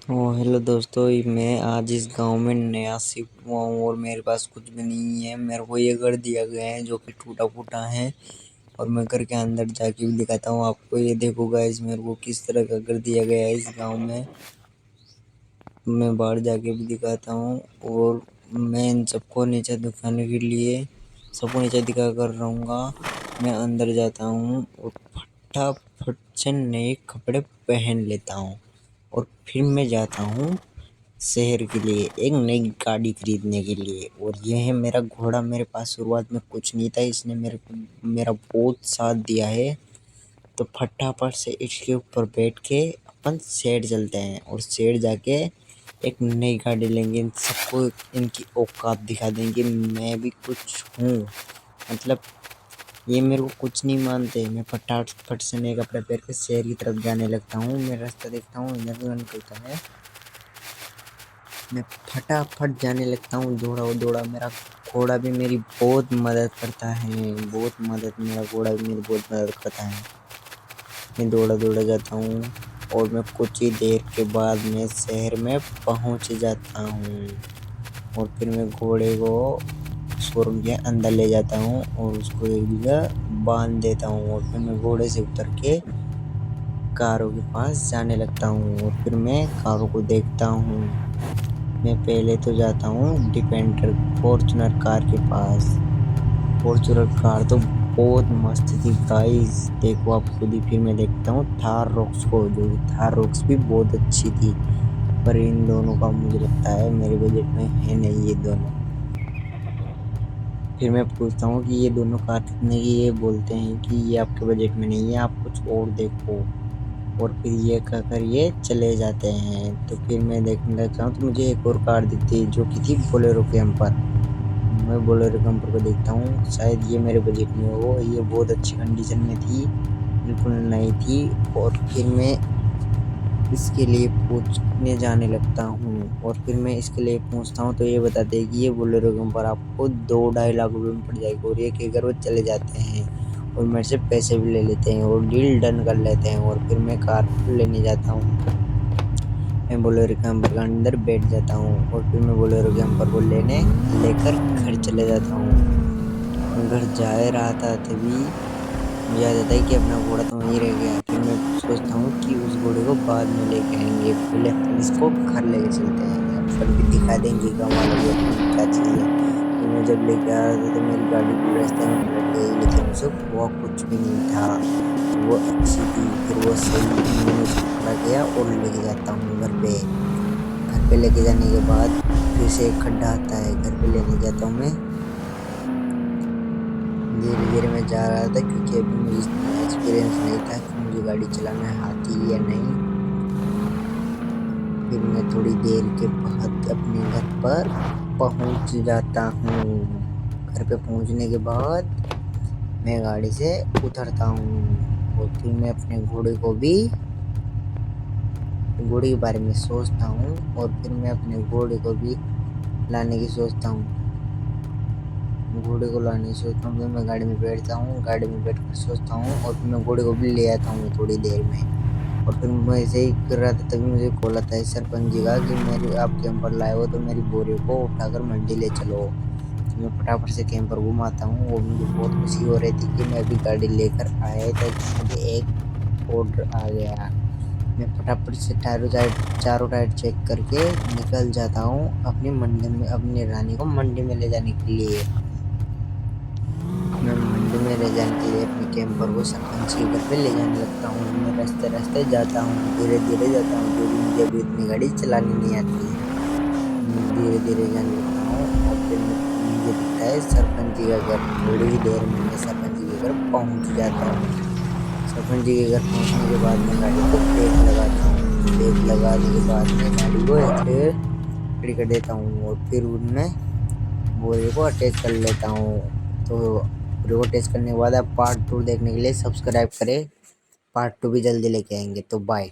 Hello दोस्तों, मैं आज इस गांव में नया शिफ्ट हुआ हूँ और मेरे पास कुछ भी नहीं है। मेरे को ये घर दिया गया है जो कि टूटा फूटा है। और मैं घर के अंदर जाके भी दिखाता हूँ आपको। ये देखो गाइस, मेरे को किस तरह का घर दिया गया है इस गांव में। मैं बाहर जाके भी दिखाता हूँ। और मैं इन सबको नीचे दिखाने के लिए सबको नीचे दिखा कर रहूँगा। मैं अंदर जाता हूँ और फटाफट से नए कपड़े पहन लेता हूँ। और फिर मैं जाता हूँ शहर के लिए एक नई गाड़ी खरीदने के लिए। और यह है मेरा घोड़ा। मेरे पास शुरुआत में कुछ नहीं था, इसने मेरा बहुत साथ दिया है। तो फटाफट से इसके ऊपर बैठ के अपन शहर चलते हैं और शहर जाके एक नई गाड़ी लेंगे। इन सबको इनकी औकात दिखा देंगे, मैं भी कुछ हूँ। मतलब ये मेरे को कुछ नहीं मानते। मैं फटाफट से नए कपड़े पहन के शहर की तरफ जाने लगता हूँ। मैं रास्ता देखता हूँ, इधर से निकलता है। मैं फटाफट जाने लगता हूँ, दौड़ा दौड़ा। मेरा घोड़ा भी मेरी बहुत मदद करता है, बहुत मदद। मेरा घोड़ा भी मेरी बहुत मदद करता है। मैं दौड़ा दौड़ा जाता हूँ और मैं कुछ ही देर के बाद मैं शहर में पहुँच जाता हूँ। और फिर मैं घोड़े को शोरूम के अंदर ले जाता हूँ और उसको एक जगह बांध देता हूँ। और फिर मैं घोड़े से उतर के कारों के पास जाने लगता हूँ और फिर मैं कारों को देखता हूँ। मैं पहले तो जाता हूँ डिफेंडर फॉर्च्यूनर कार के पास। फॉर्च्यूनर कार तो बहुत मस्त थी गाइस, देखो आप खुद ही। फिर मैं देखता हूँ थार रॉक्स को, जो कि थार रॉक्स भी बहुत अच्छी थी। पर इन दोनों का मुझे लगता है मेरे बजट में है नहीं ये दोनों। फिर मैं पूछता हूँ कि ये दोनों कार कितने की। ये बोलते हैं कि ये आपके बजट में नहीं है, आप कुछ और देखो। और फिर ये कहकर ये चले जाते हैं। तो फिर मैं देखने लगता हूँ तो मुझे एक और कार दिखती है जो कि थी बोलेरो कैंपर। मैं बोलेरो कैंपर को देखता हूँ, शायद ये मेरे बजट में हो। ये बहुत अच्छी कंडीशन में थी, बिल्कुल नई थी। और फिर मैं इसके लिए पूछने जाने लगता हूँ। और फिर मैं इसके लिए पूछता हूँ तो ये बताते हैं कि ये बोलेरो कैंपर आपको 2-2.5 लाख रुपए में पड़ जाएगी। और ये कहकर वो चले जाते हैं और मेरे से पैसे भी ले लेते हैं और डील डन कर लेते हैं। और फिर मैं कार लेने जाता हूँ। मैं बोलेरो कैंपर के अंदर बैठ जाता हूँ और फिर मैं बोलेरो कैंपर को लेकर घर चले जाता हूँ। मैं घर जा रहा था तभी मुझे याद आता है कि अपना घोड़ा तो वहीं रह गया। फिर मैं सोचता हूँ कि उस घोड़े को बाद में लेके आएंगे, पहले अपन इसको घर लेके चलते हैं। अपन भी दिखा देंगे गाँव वालों को अपनी क्या चीज़ है। फिर मैं जब लेके आ रहा था तो मेरी गाड़ी भी रास्ते में पलट गई, लेकिन उसे हुआ कुछ भी नहीं था। वो अच्छी थी। फिर वो सही, मैंने उसको खड़ा किया और लेके जाता हूँ घर पे। घर पे लेके जाने के बाद फिर से एक खड्डा आता है, घर पे लेने जाता हूँ मैं। धीरे धीरे मैं जा रहा था क्योंकि अभी मुझे इतना एक्सपीरियंस नहीं था कि मुझे गाड़ी चलाना आती या नहीं। फिर मैं थोड़ी देर के बाद अपने घर पर पहुंच जाता हूँ। घर पे पहुंचने के बाद मैं गाड़ी से उतरता हूँ और फिर मैं अपने घोड़े के बारे में सोचता हूँ। और फिर मैं अपने घोड़े को भी लाने की सोचता हूँ। घोड़े को लाने की सोचता हूँ, फिर मैं गाड़ी में बैठता हूँ। गाड़ी में बैठ कर सोचता हूँ और फिर मैं घोड़े को भी ले आता हूँ थोड़ी देर में। और फिर मैं ऐसे ही कर रहा था तभी मुझे कॉल आता है सरपंच जी का कि मेरे आप कैंपर लाए हो तो मेरी बोरे को उठाकर मंडी ले चलो। तो मैं फटाफट से कैंपर घुमाता हूँ और मुझे बहुत खुशी हो रही थी कि मैं अभी गाड़ी लेकर आया था कि मुझे एक ऑर्डर आ गया। मैं फटाफट से चारों टायर चेक करके निकल जाता हूँ अपनी मंडी में, अपनी रानी को मंडी में ले जाने के लिए। मैं मंडी में ले जाने के लिए अपने कैंपर को सरपंच के घर पे ले जाने लगता हूँ। मैं रास्ते रास्ते जाता हूँ, धीरे धीरे जाता हूँ क्योंकि मुझे अभी इतनी गाड़ी चलानी नहीं आती है। मैं धीरे धीरे जाने लगता हूँ और फिर मुझे दिखता है सरपंच जी का घर। थोड़ी ही देर में मैं सरपंच जी के घर पहुँच जाता हूँ। सरपंच जी के घर पहुँचने के बाद मैं गाड़ी को ब्रेक लगाता हूँ। ब्रेक लगाने के बाद मैं गाड़ी को एक्सीलेटर खड़ी कर देता हूँ और फिर उनमें बोरे को अटैच कर लेता हूँ। तो वीडियो को टेस्ट करने के बाद आप पार्ट 2 देखने के लिए सब्सक्राइब करें। पार्ट 2 भी जल्दी लेके आएंगे, तो बाय।